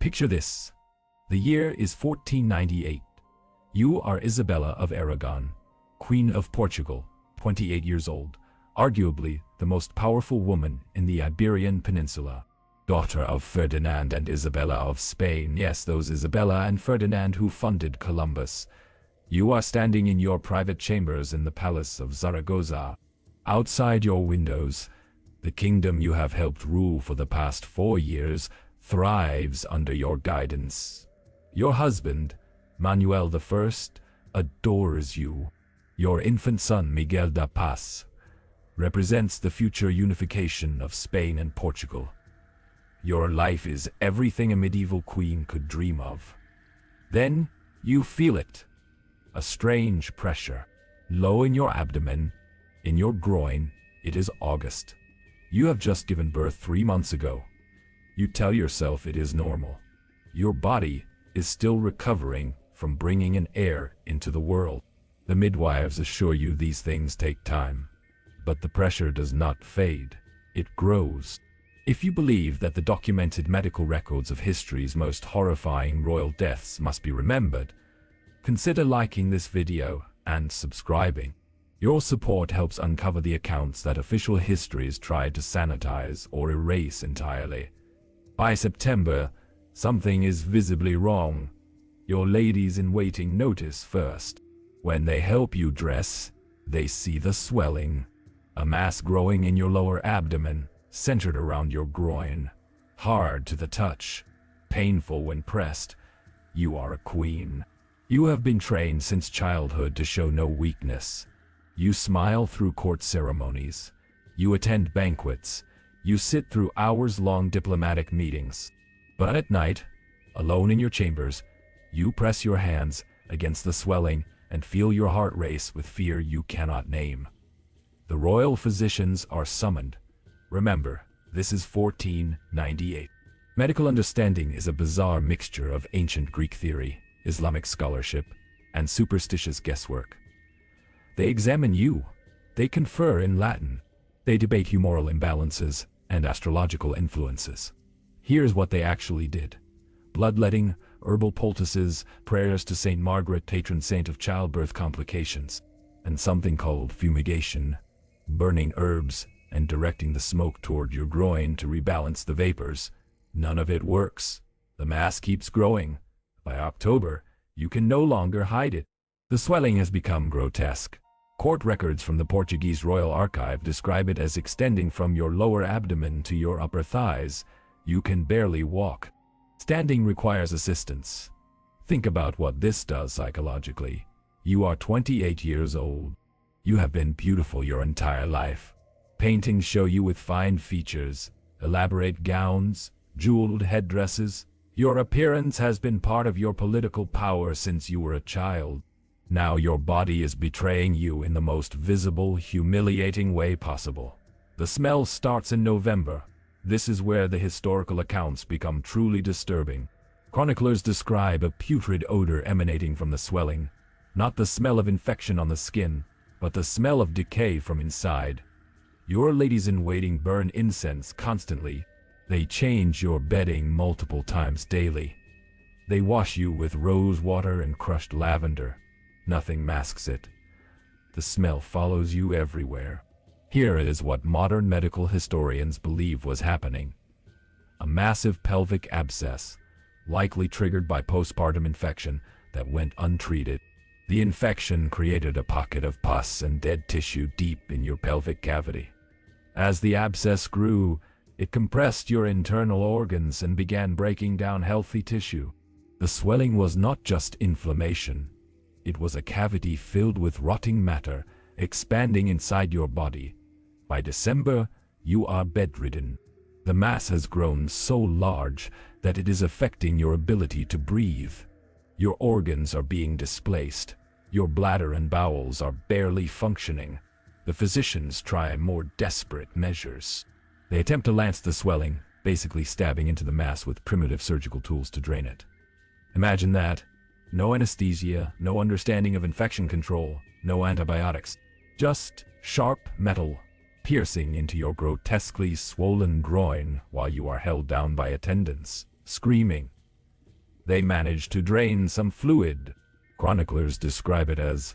Picture this. The year is 1498. You are Isabella of Aragon, Queen of Portugal, 28 years old, arguably the most powerful woman in the Iberian Peninsula. Daughter of Ferdinand and Isabella of Spain. Yes, those Isabella and Ferdinand who funded Columbus. You are standing in your private chambers in the Palace of Zaragoza. Outside your windows, the kingdom you have helped rule for the past 4 years thrives under your guidance. Your husband, Manuel I, adores you. Your infant son, Miguel da Paz, represents the future unification of Spain and Portugal. Your life is everything a medieval queen could dream of. Then you feel it. A strange pressure. Low in your abdomen, in your groin. It is August. You have just given birth 3 months ago. You tell yourself it is normal. Your body is still recovering from bringing an heir into the world. The midwives assure you these things take time. But the pressure does not fade. It grows. If you believe that the documented medical records of history's most horrifying royal deaths must be remembered, consider liking this video and subscribing. Your support helps uncover the accounts that official histories tried to sanitize or erase entirely. By September, something is visibly wrong. Your ladies-in-waiting notice first. When they help you dress, they see the swelling. A mass growing in your lower abdomen, centered around your groin. Hard to the touch, painful when pressed. You are a queen. You have been trained since childhood to show no weakness. You smile through court ceremonies. You attend banquets. You sit through hours-long diplomatic meetings. But at night, alone in your chambers, you press your hands against the swelling and feel your heart race with fear you cannot name. The royal physicians are summoned. Remember, this is 1498. Medical understanding is a bizarre mixture of ancient Greek theory, Islamic scholarship, and superstitious guesswork. They examine you. They confer in Latin. They debate humoral imbalances and astrological influences. Here's what they actually did. Bloodletting, herbal poultices, prayers to Saint Margaret, patron saint of childbirth complications, and something called fumigation, burning herbs and directing the smoke toward your groin to rebalance the vapors. None of it works. The mass keeps growing. By October, you can no longer hide it. The swelling has become grotesque. Court records from the Portuguese Royal Archive describe it as extending from your lower abdomen to your upper thighs. You can barely walk. Standing requires assistance. Think about what this does psychologically. You are 28 years old. You have been beautiful your entire life. Paintings show you with fine features, elaborate gowns, jeweled headdresses. Your appearance has been part of your political power since you were a child. Now your body is betraying you in the most visible, humiliating way possible. The smell starts in November. This is where the historical accounts become truly disturbing. Chroniclers describe a putrid odor emanating from the swelling. Not the smell of infection on the skin, but the smell of decay from inside. Your ladies-in-waiting burn incense constantly. They change your bedding multiple times daily. They wash you with rose water and crushed lavender. Nothing masks it. The smell follows you everywhere. Here is what modern medical historians believe was happening. A massive pelvic abscess, likely triggered by postpartum infection that went untreated. The infection created a pocket of pus and dead tissue deep in your pelvic cavity. As the abscess grew, it compressed your internal organs and began breaking down healthy tissue. The swelling was not just inflammation. It was a cavity filled with rotting matter, expanding inside your body. By December, you are bedridden. The mass has grown so large that it is affecting your ability to breathe. Your organs are being displaced. Your bladder and bowels are barely functioning. The physicians try more desperate measures. They attempt to lance the swelling, basically stabbing into the mass with primitive surgical tools to drain it. Imagine that. No anesthesia, no understanding of infection control, no antibiotics. Just sharp metal piercing into your grotesquely swollen groin while you are held down by attendants, screaming, They manage to drain some fluid. Chroniclers describe it as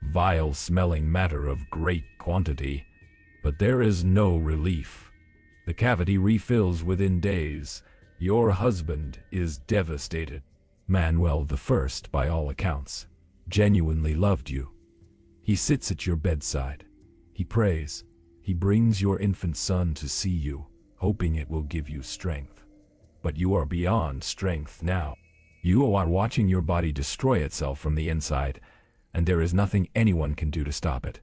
vile-smelling matter of great quantity, but there is no relief. The cavity refills within days. Your husband is devastated. Manuel I, by all accounts, genuinely loved you. He sits at your bedside. He prays. He brings your infant son to see you, hoping it will give you strength. But you are beyond strength now. You are watching your body destroy itself from the inside, and there is nothing anyone can do to stop it.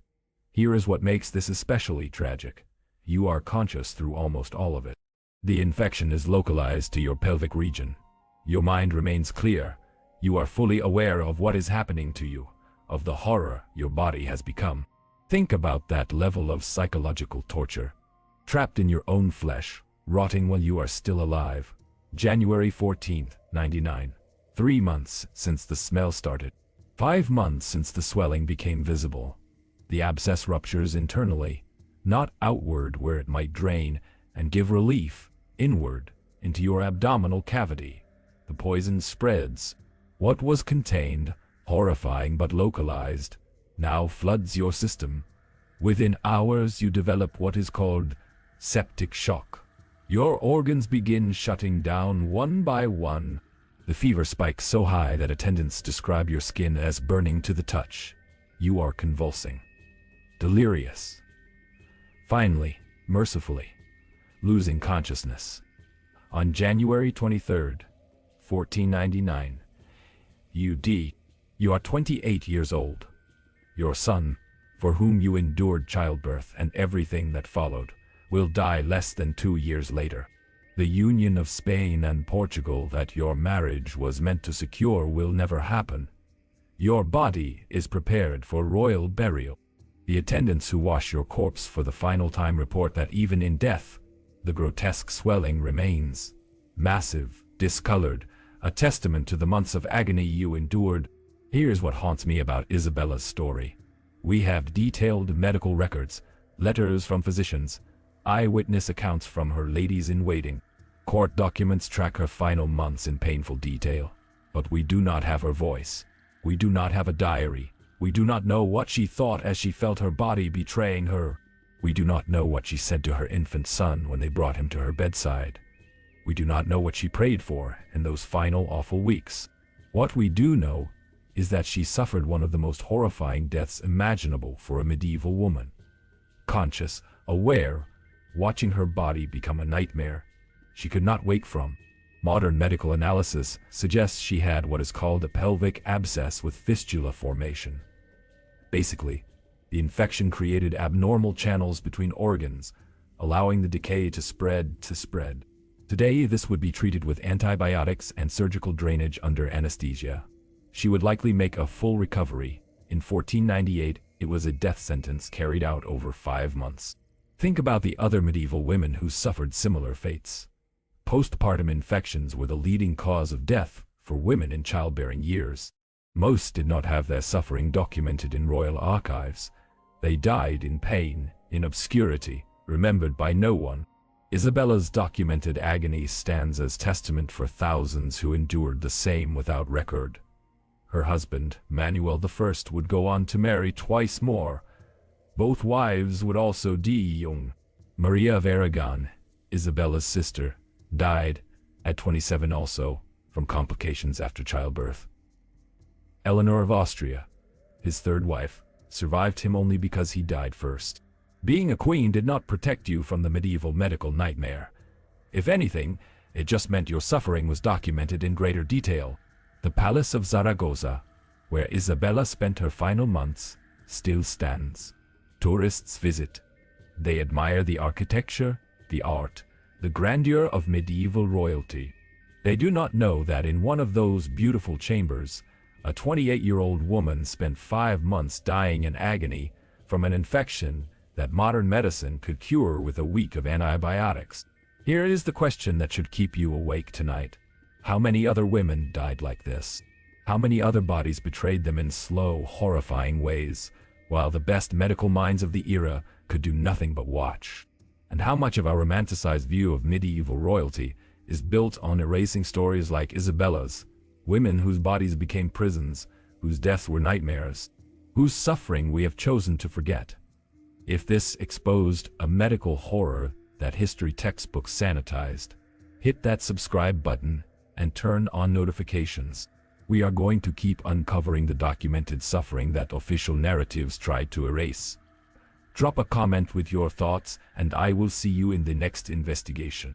Here is what makes this especially tragic. You are conscious through almost all of it. The infection is localized to your pelvic region. Your mind remains clear. You are fully aware of what is happening to you, of the horror your body has become. Think about that level of psychological torture. Trapped in your own flesh, rotting while you are still alive. January 14th, 99. 3 months since the smell started. 5 months since the swelling became visible. The abscess ruptures internally, not outward where it might drain and give relief, inward, into your abdominal cavity. The poison spreads. What was contained, horrifying but localized, now floods your system. Within hours you develop what is called septic shock. Your organs begin shutting down one by one. The fever spikes so high that attendants describe your skin as burning to the touch. You are convulsing, delirious. Finally, mercifully, losing consciousness. On January 23rd, 1499, you are 28 years old. Your son, for whom you endured childbirth and everything that followed, will die less than 2 years later. The union of Spain and Portugal that your marriage was meant to secure will never happen. Your body is prepared for royal burial. The attendants who wash your corpse for the final time report that even in death, the grotesque swelling remains. Massive, discolored, a testament to the months of agony you endured. Here's what haunts me about Isabella's story. We have detailed medical records, letters from physicians, eyewitness accounts from her ladies-in-waiting. Court documents track her final months in painful detail. But we do not have her voice. We do not have a diary. We do not know what she thought as she felt her body betraying her. We do not know what she said to her infant son when they brought him to her bedside. We do not know what she prayed for in those final awful weeks. What we do know is that she suffered one of the most horrifying deaths imaginable for a medieval woman. Conscious, aware, watching her body become a nightmare she could not wake from. Modern medical analysis suggests she had what is called a pelvic abscess with fistula formation. Basically, the infection created abnormal channels between organs, allowing the decay to spread. Today, this would be treated with antibiotics and surgical drainage under anesthesia. She would likely make a full recovery. In 1498, it was a death sentence carried out over 5 months. Think about the other medieval women who suffered similar fates. Postpartum infections were the leading cause of death for women in childbearing years. Most did not have their suffering documented in royal archives. They died in pain, in obscurity, remembered by no one. Isabella's documented agony stands as testament for thousands who endured the same without record. Her husband, Manuel I, would go on to marry twice more. Both wives would also die young. Maria of Aragon, Isabella's sister, died at 27 also from complications after childbirth. Eleanor of Austria, his third wife, survived him only because he died first. Being a queen did not protect you from the medieval medical nightmare. If anything, it just meant your suffering was documented in greater detail. The Palace of Zaragoza, where Isabella spent her final months, still stands. Tourists visit. They admire the architecture, the art, the grandeur of medieval royalty. They do not know that in one of those beautiful chambers, a 28-year-old woman spent 5 months dying in agony from an infection that modern medicine could cure with a week of antibiotics. Here is the question that should keep you awake tonight. How many other women died like this? How many other bodies betrayed them in slow, horrifying ways, while the best medical minds of the era could do nothing but watch? And how much of our romanticized view of medieval royalty is built on erasing stories like Isabella's Women whose bodies became prisons, whose deaths were nightmares, whose suffering we have chosen to forget. If this exposed a medical horror that history textbooks sanitized, hit that subscribe button and turn on notifications. We are going to keep uncovering the documented suffering that official narratives tried to erase. Drop a comment with your thoughts, and I will see you in the next investigation.